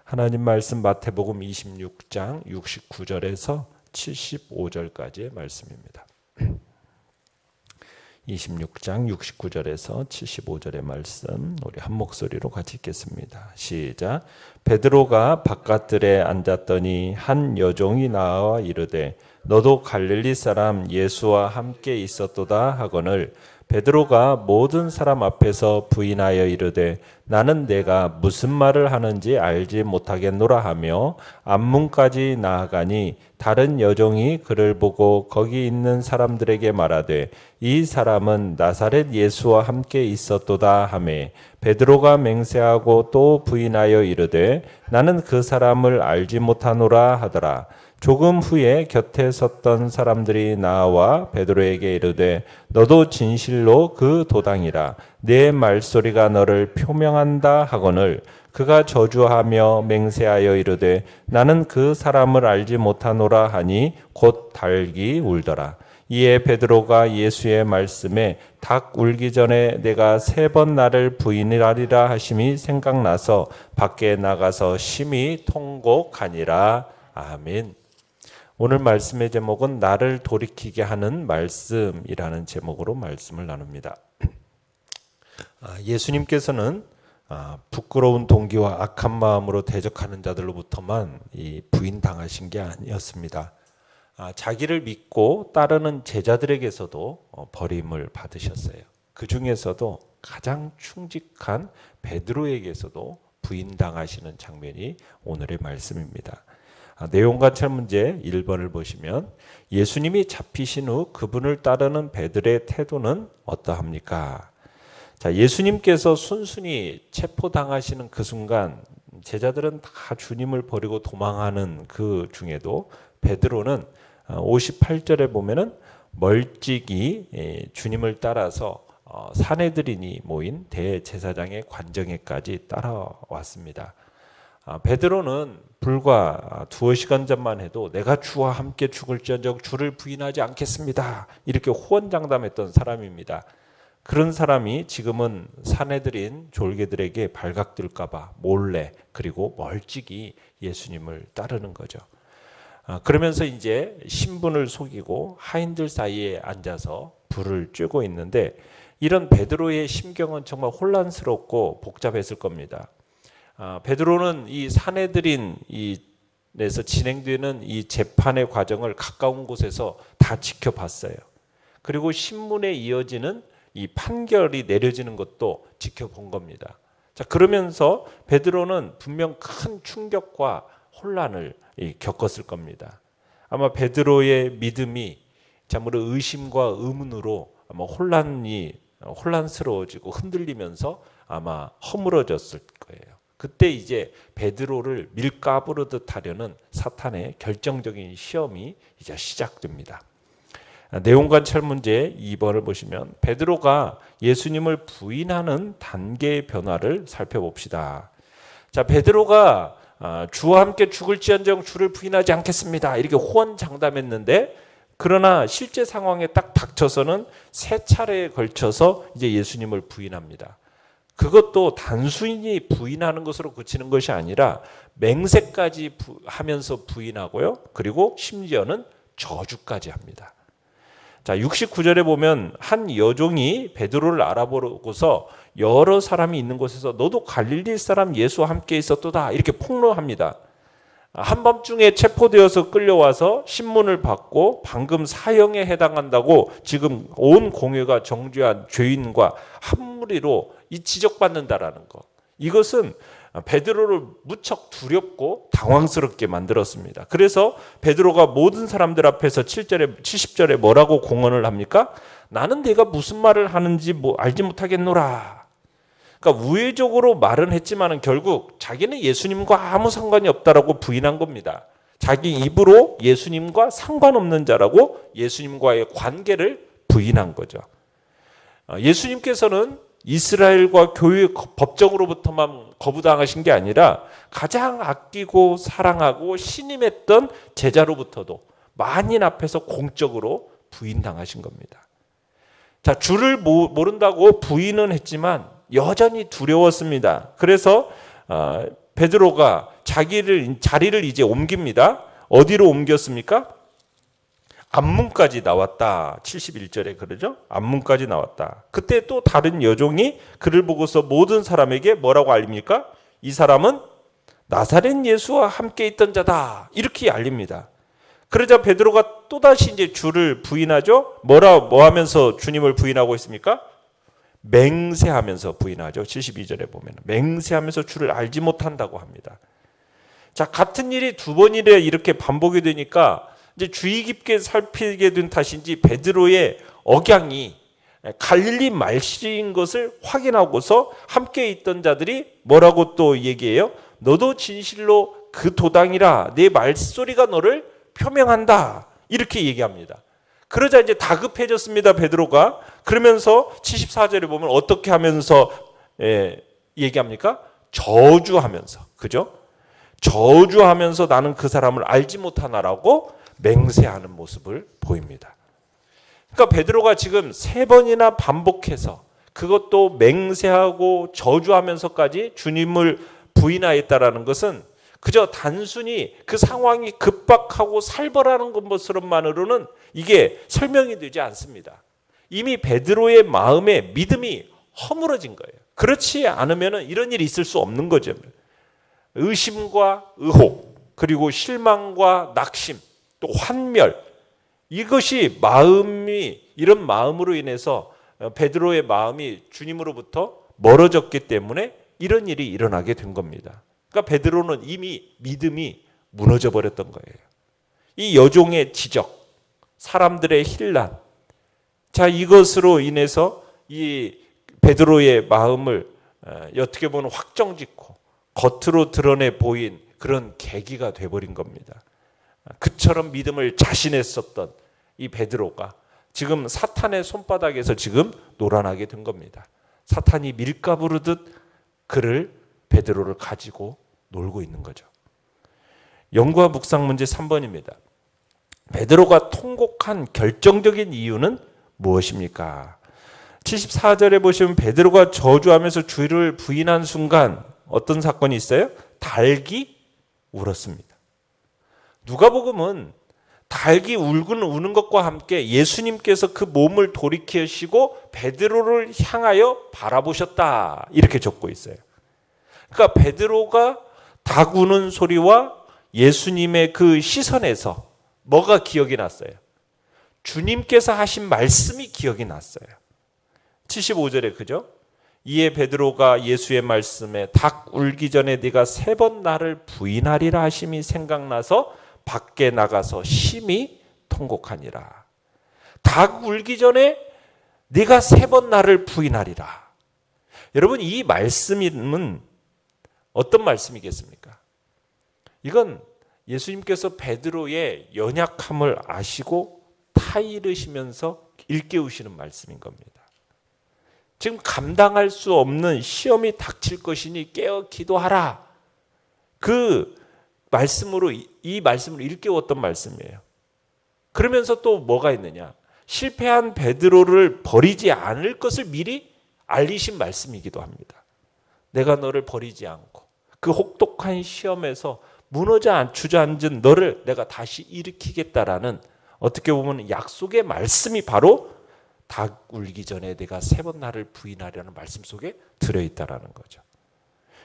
하나님 말씀 마태복음 26장 69절에서 75절까지의 말씀입니다. 26장 69절에서 75절의 말씀 우리 한 목소리로 같이 읽겠습니다. 시작. 베드로가 바깥들에 앉았더니 한 여종이 나와 이르되 너도 갈릴리 사람 예수와 함께 있었도다 하거늘 베드로가 모든 사람 앞에서 부인하여 이르되 나는 내가 무슨 말을 하는지 알지 못하겠노라 하며 앞문까지 나아가니 다른 여종이 그를 보고 거기 있는 사람들에게 말하되 이 사람은 나사렛 예수와 함께 있었도다 하매 베드로가 맹세하고 또 부인하여 이르되 나는 그 사람을 알지 못하노라 하더라. 조금 후에 곁에 섰던 사람들이 나와 베드로에게 이르되 너도 진실로 그 도당이라 내 말소리가 너를 표명한다 하거늘 그가 저주하며 맹세하여 이르되 나는 그 사람을 알지 못하노라 하니 곧 닭이 울더라. 이에 베드로가 예수의 말씀에 닭 울기 전에 내가 3번 나를 부인하리라 하심이 생각나서 밖에 나가서 심히 통곡하니라. 아멘. 오늘 말씀의 제목은 나를 돌이키게 하는 말씀이라는 제목으로 말씀을 나눕니다. 예수님께서는 부끄러운 동기와 악한 마음으로 대적하는 자들로부터만 부인당하신 게 아니었습니다. 자기를 믿고 따르는 제자들에게서도 버림을 받으셨어요. 그 중에서도 가장 충직한 베드로에게서도 부인당하시는 장면이 오늘의 말씀입니다. 내용과 철문제 1번을 보시면 예수님이 잡히신 후 그분을 따르는 베드로의 태도는 어떠합니까? 자, 예수님께서 순순히 체포당하시는 그 순간 제자들은 다 주님을 버리고 도망하는 그 중에도 베드로는 58절에 보면은 멀찍이 주님을 따라서 사내들인이 모인 대제사장의 관정에까지 따라왔습니다. 베드로는 불과 2시간 전만 해도 내가 주와 함께 죽을지언정 주를 부인하지 않겠습니다. 이렇게 호언장담했던 사람입니다. 그런 사람이 지금은 사내들인 졸개들에게 발각될까 봐 몰래 그리고 멀찍이 예수님을 따르는 거죠. 그러면서 이제 신분을 속이고 하인들 사이에 앉아서 불을 쬐고 있는데 이런 베드로의 심경은 정말 혼란스럽고 복잡했을 겁니다. 베드로는 이 사내들인 에서 진행되는 이 재판의 과정을 가까운 곳에서 다 지켜봤어요. 그리고 신문에 이어지는 이 판결이 내려지는 것도 지켜본 겁니다. 자, 그러면서 베드로는 분명 큰 충격과 혼란을 겪었을 겁니다. 아마 베드로의 믿음이 참으로 의심과 의문으로 아마 혼란스러워지고 흔들리면서 아마 허물어졌을 거예요. 그때 이제 베드로를 밀가부르듯 하려는 사탄의 결정적인 시험이 이제 시작됩니다. 내용과 철문제 2번을 보시면 베드로가 예수님을 부인하는 단계의 변화를 살펴봅시다. 자, 베드로가 주와 함께 죽을지언정 주를 부인하지 않겠습니다. 이렇게 호언장담했는데 그러나 실제 상황에 딱 닥쳐서는 3차례에 걸쳐서 이제 예수님을 부인합니다. 그것도 단순히 부인하는 것으로 그치는 것이 아니라 맹세까지 하면서 부인하고요. 그리고 심지어는 저주까지 합니다. 자, 69절에 보면 한 여종이 베드로를 알아보고서 여러 사람이 있는 곳에서 너도 갈릴리 사람 예수와 함께 있었도다 이렇게 폭로합니다. 한밤중에 체포되어서 끌려와서 신문을 받고 방금 사형에 해당한다고 지금 온 공회가 정죄한 죄인과 한 무리로 지적받는다라는 것. 이것은 베드로를 무척 두렵고 당황스럽게 만들었습니다. 그래서 베드로가 모든 사람들 앞에서 70절에 뭐라고 공언을 합니까? 나는 내가 무슨 말을 하는지 알지 못하겠노라. 그러니까 우회적으로 말은 했지만 결국 자기는 예수님과 아무 상관이 없다라고 부인한 겁니다. 자기 입으로 예수님과 상관없는 자라고 예수님과의 관계를 부인한 거죠. 예수님께서는 이스라엘과 교회 법정으로부터만 거부당하신 게 아니라 가장 아끼고 사랑하고 신임했던 제자로부터도 만인 앞에서 공적으로 부인당하신 겁니다. 자, 주를 모른다고 부인은 했지만 여전히 두려웠습니다. 그래서 베드로가 자리를 이제 옮깁니다. 어디로 옮겼습니까? 앞문까지 나왔다. 71절에 그러죠? 앞문까지 나왔다. 그때 또 다른 여종이 그를 보고서 모든 사람에게 뭐라고 알립니까? 이 사람은 나사렛 예수와 함께 있던 자다. 이렇게 알립니다. 그러자 베드로가 또다시 이제 주를 부인하죠. 뭐 하면서 주님을 부인하고 있습니까? 맹세하면서 부인하죠. 72절에 보면 맹세하면서 주를 알지 못한다고 합니다. 자, 같은 일이 두 번이나 이렇게 반복이 되니까 이제 주의 깊게 살피게 된 탓인지 베드로의 억양이 갈릴리 말씨인 것을 확인하고서 함께 있던 자들이 뭐라고 또 얘기해요? 너도 진실로 그 도당이라 내 말소리가 너를 표명한다. 이렇게 얘기합니다. 그러자 이제 다급해졌습니다. 베드로가. 그러면서 74절에 보면 어떻게 하면서 얘기합니까? 저주하면서. 그죠? 저주하면서 나는 그 사람을 알지 못하나라고 맹세하는 모습을 보입니다. 그러니까 베드로가 지금 3번이나 반복해서 그것도 맹세하고 저주하면서까지 주님을 부인하였다라는 것은 그저 단순히 그 상황이 급박하고 살벌하는 것만으로는 이게 설명이 되지 않습니다. 이미 베드로의 마음에 믿음이 허물어진 거예요. 그렇지 않으면 이런 일이 있을 수 없는 거죠. 의심과 의혹, 그리고 실망과 낙심, 또 환멸, 이것이 이런 마음으로 인해서 베드로의 마음이 주님으로부터 멀어졌기 때문에 이런 일이 일어나게 된 겁니다. 그러니까 베드로는 이미 믿음이 무너져 버렸던 거예요. 이 여종의 지적, 사람들의 hir난, 자, 이것으로 인해서 이 베드로의 마음을 어떻게 보면 확정짓고 겉으로 드러내 보인 그런 계기가 돼버린 겁니다. 그처럼 믿음을 자신했었던 이 베드로가 지금 사탄의 손바닥에서 지금 놀아나게 된 겁니다. 사탄이 밀가 부르듯 베드로를 가지고 놀고 있는 거죠. 연구와 묵상 문제 3번입니다. 베드로가 통곡한 결정적인 이유는 무엇입니까? 74절에 보시면 베드로가 저주하면서 주를 부인한 순간 어떤 사건이 있어요? 닭이 울었습니다. 누가복음은 닭이 우는 것과 함께 예수님께서 그 몸을 돌이키시고 베드로를 향하여 바라보셨다. 이렇게 적고 있어요. 그러니까 베드로가 닭 우는 소리와 예수님의 그 시선에서 뭐가 기억이 났어요? 주님께서 하신 말씀이 기억이 났어요. 75절에 그죠? 이에 베드로가 예수의 말씀에 닭 울기 전에 네가 3번 나를 부인하리라 하심이 생각나서 밖에 나가서 심히 통곡하니라. 닭 울기 전에 네가 3번 나를 부인하리라. 여러분, 이 말씀은 어떤 말씀이겠습니까? 이건 예수님께서 베드로의 연약함을 아시고 타이르시면서 일깨우시는 말씀인 겁니다. 지금 감당할 수 없는 시험이 닥칠 것이니 깨어 기도하라. 그 말씀으로 이 말씀을 일깨웠던 말씀이에요. 그러면서 또 뭐가 있느냐? 실패한 베드로를 버리지 않을 것을 미리 알리신 말씀이기도 합니다. 내가 너를 버리지 않고 그 혹독한 시험에서 무너져 주저앉은 너를 내가 다시 일으키겠다라는 어떻게 보면 약속의 말씀이 바로 닭 울기 전에 내가 3번 나를 부인하려는 말씀 속에 들어있다라는 거죠.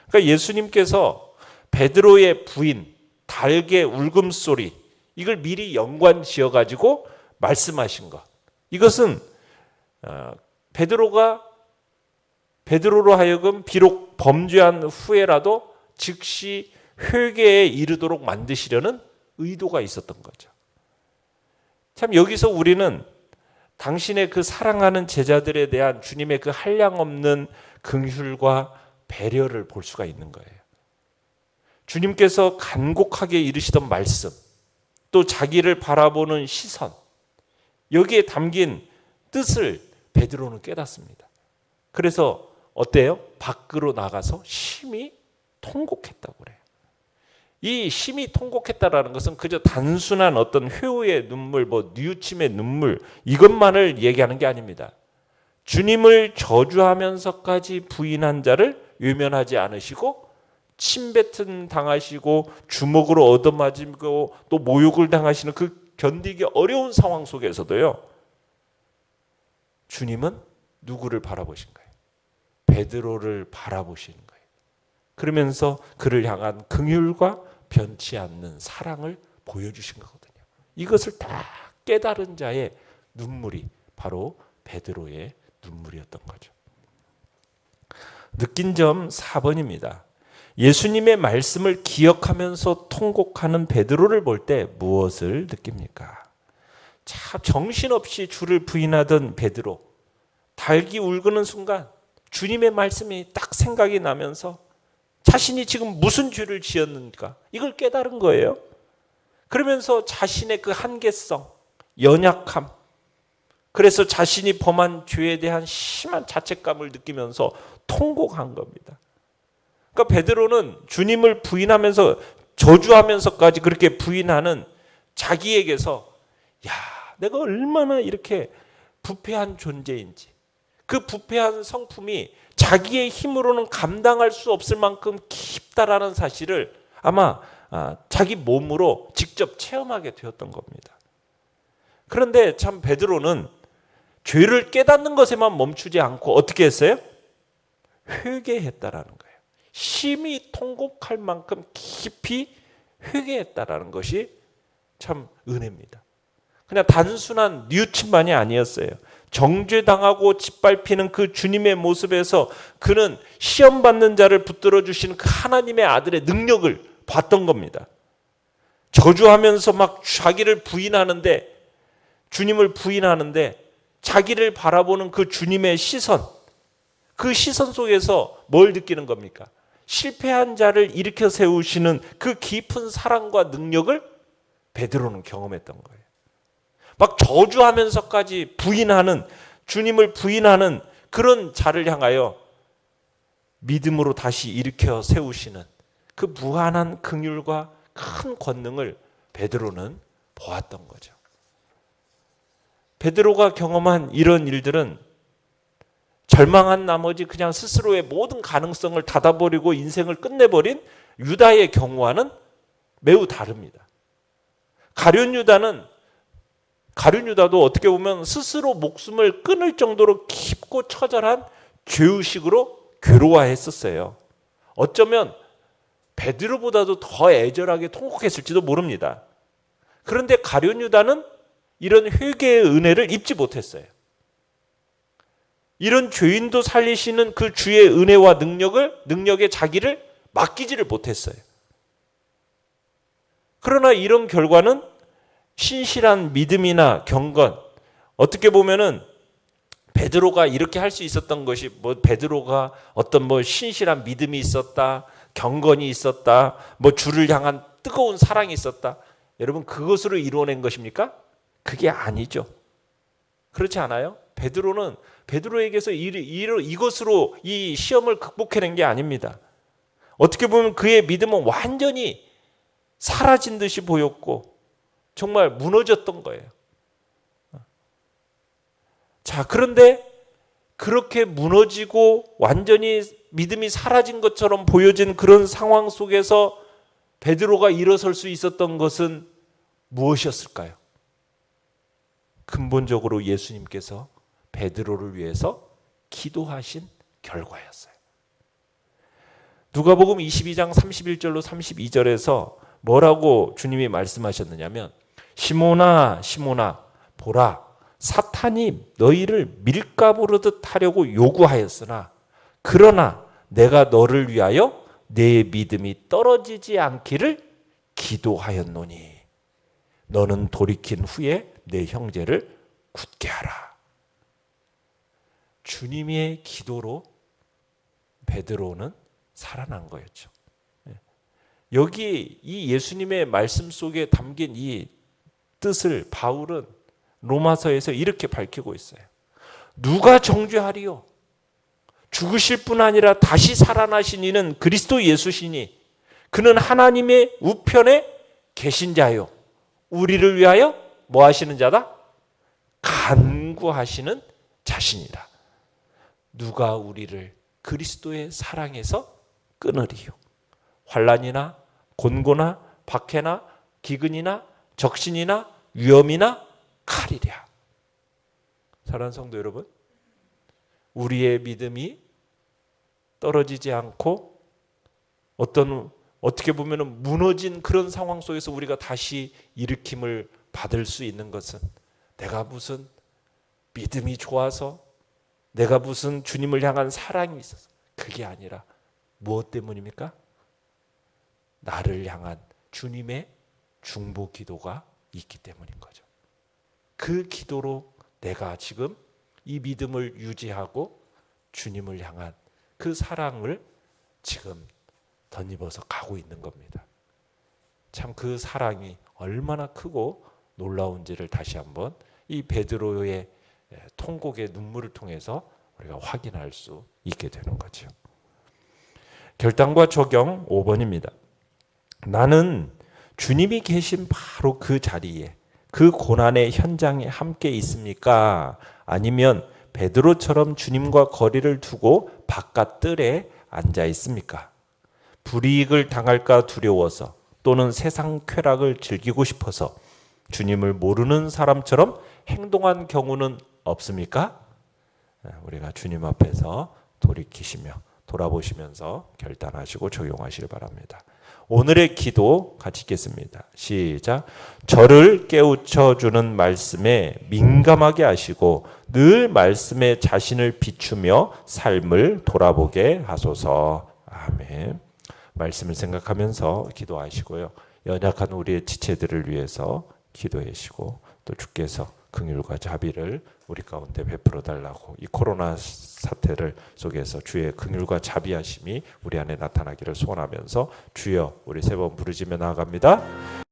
그러니까 예수님께서 베드로의 부인, 닭의 울음소리, 이걸 미리 연관 지어가지고 말씀하신 것. 이것은 베드로로 하여금 비록 범죄한 후에라도 즉시 회개에 이르도록 만드시려는 의도가 있었던 거죠. 참 여기서 우리는 당신의 그 사랑하는 제자들에 대한 주님의 그 한량없는 긍휼과 배려를 볼 수가 있는 거예요. 주님께서 간곡하게 이르시던 말씀, 또 자기를 바라보는 시선, 여기에 담긴 뜻을 베드로는 깨닫습니다. 그래서 어때요? 밖으로 나가서 심히 통곡했다고 그래요. 이 심히 통곡했다라는 것은 그저 단순한 어떤 회오의 눈물, 뉘우침의 눈물, 이것만을 얘기하는 게 아닙니다. 주님을 저주하면서까지 부인한 자를 외면하지 않으시고 침뱉음 당하시고 주먹으로 얻어맞고 또 모욕을 당하시는 그 견디기 어려운 상황 속에서도요, 주님은 누구를 바라보신 거예요? 베드로를 바라보시는 거예요. 그러면서 그를 향한 긍휼과 변치 않는 사랑을 보여주신 거거든요. 이것을 다 깨달은 자의 눈물이 바로 베드로의 눈물이었던 거죠. 느낀 점 4번입니다. 예수님의 말씀을 기억하면서 통곡하는 베드로를 볼 때 무엇을 느낍니까? 참 정신없이 주를 부인하던 베드로, 닭이 울고는 순간 주님의 말씀이 딱 생각이 나면서 자신이 지금 무슨 죄를 지었는가 이걸 깨달은 거예요. 그러면서 자신의 그 한계성, 연약함, 그래서 자신이 범한 죄에 대한 심한 자책감을 느끼면서 통곡한 겁니다. 그러니까 베드로는 주님을 부인하면서 저주하면서까지 그렇게 부인하는 자기에게서 야, 내가 얼마나 이렇게 부패한 존재인지, 그 부패한 성품이 자기의 힘으로는 감당할 수 없을 만큼 깊다라는 사실을 아마 자기 몸으로 직접 체험하게 되었던 겁니다. 그런데 참 베드로는 죄를 깨닫는 것에만 멈추지 않고 어떻게 했어요? 회개했다라는 거예요. 심히 통곡할 만큼 깊이 회개했다라는 것이 참 은혜입니다. 그냥 단순한 뉘우침만이 아니었어요. 정죄당하고 짓밟히는 그 주님의 모습에서 그는 시험받는 자를 붙들어 주시는 그 하나님의 아들의 능력을 봤던 겁니다. 저주하면서 막 자기를 부인하는데, 주님을 부인하는데 자기를 바라보는 그 주님의 시선, 그 시선 속에서 뭘 느끼는 겁니까? 실패한 자를 일으켜 세우시는 그 깊은 사랑과 능력을 베드로는 경험했던 거예요. 막 저주하면서까지 부인하는, 주님을 부인하는 그런 자를 향하여 믿음으로 다시 일으켜 세우시는 그 무한한 긍휼과 큰 권능을 베드로는 보았던 거죠. 베드로가 경험한 이런 일들은 절망한 나머지 그냥 스스로의 모든 가능성을 닫아버리고 인생을 끝내버린 유다의 경우와는 매우 다릅니다. 가룟 유다도 어떻게 보면 스스로 목숨을 끊을 정도로 깊고 처절한 죄의식으로 괴로워했었어요. 어쩌면 베드로보다도 더 애절하게 통곡했을지도 모릅니다. 그런데 가룟 유다는 이런 회개의 은혜를 입지 못했어요. 이런 죄인도 살리시는 그 주의 은혜와 능력에 자기를 맡기지를 못했어요. 그러나 이런 결과는 신실한 믿음이나 경건, 어떻게 보면은 베드로가 이렇게 할 수 있었던 것이 베드로가 어떤 신실한 믿음이 있었다, 경건이 있었다, 주를 향한 뜨거운 사랑이 있었다. 여러분 그것으로 이루어낸 것입니까? 그게 아니죠. 그렇지 않아요? 베드로에게서 이것으로 이 시험을 극복해낸 게 아닙니다. 어떻게 보면 그의 믿음은 완전히 사라진 듯이 보였고 정말 무너졌던 거예요. 자, 그런데 그렇게 무너지고 완전히 믿음이 사라진 것처럼 보여진 그런 상황 속에서 베드로가 일어설 수 있었던 것은 무엇이었을까요? 근본적으로 예수님께서 베드로를 위해서 기도하신 결과였어요. 누가복음 22장 31절로 32절에서 뭐라고 주님이 말씀하셨느냐면 시몬아 시몬아 보라 사탄이 너희를 밀가부르듯 하려고 요구하였으나 그러나 내가 너를 위하여 내 믿음이 떨어지지 않기를 기도하였노니 너는 돌이킨 후에 내 형제를 굳게 하라. 주님의 기도로 베드로는 살아난 거였죠. 여기 이 예수님의 말씀 속에 담긴 이 뜻을 바울은 로마서에서 이렇게 밝히고 있어요. 누가 정죄하리요? 죽으실 뿐 아니라 다시 살아나신 이는 그리스도 예수시니 그는 하나님의 우편에 계신 자요. 우리를 위하여 뭐 하시는 자다? 간구하시는 자신이라. 누가 우리를 그리스도의 사랑에서 끊으리요? 환난이나 곤고나 박해나 기근이나 적신이나 위험이나 칼이랴. 사랑하는 성도 여러분, 우리의 믿음이 떨어지지 않고 어떻게 보면 무너진 그런 상황 속에서 우리가 다시 일으킴을 받을 수 있는 것은 내가 무슨 믿음이 좋아서 내가 무슨 주님을 향한 사랑이 있어서 그게 아니라 무엇 때문입니까? 나를 향한 주님의 중보 기도가 있기 때문인 거죠. 그 기도로 내가 지금 이 믿음을 유지하고 주님을 향한 그 사랑을 지금 덧입어서 가고 있는 겁니다. 참 그 사랑이 얼마나 크고 놀라운지를 다시 한번 이 베드로의 통곡의 눈물을 통해서 우리가 확인할 수 있게 되는 거죠. 결단과 적용 5번입니다. 나는 주님이 계신 바로 그 자리에 그 고난의 현장에 함께 있습니까? 아니면 베드로처럼 주님과 거리를 두고 바깥 뜰에 앉아 있습니까? 불이익을 당할까 두려워서 또는 세상 쾌락을 즐기고 싶어서 주님을 모르는 사람처럼 행동한 경우는 없습니까? 우리가 주님 앞에서 돌이키시며 돌아보시면서 결단하시고 적용하시길 바랍니다. 오늘의 기도 같이 읽겠습니다. 시작. 저를 깨우쳐 주는 말씀에 민감하게 하시고 늘 말씀에 자신을 비추며 삶을 돌아보게 하소서. 아멘. 말씀을 생각하면서 기도하시고요. 연약한 우리의 지체들을 위해서 기도하시고 또 주께서 긍휼과 자비를 우리 가운데 베풀어 달라고 이 코로나 사태를 속에서 주의 긍휼과 자비하심이 우리 안에 나타나기를 소원하면서 주여 우리 세 번 부르짖며 나아갑니다.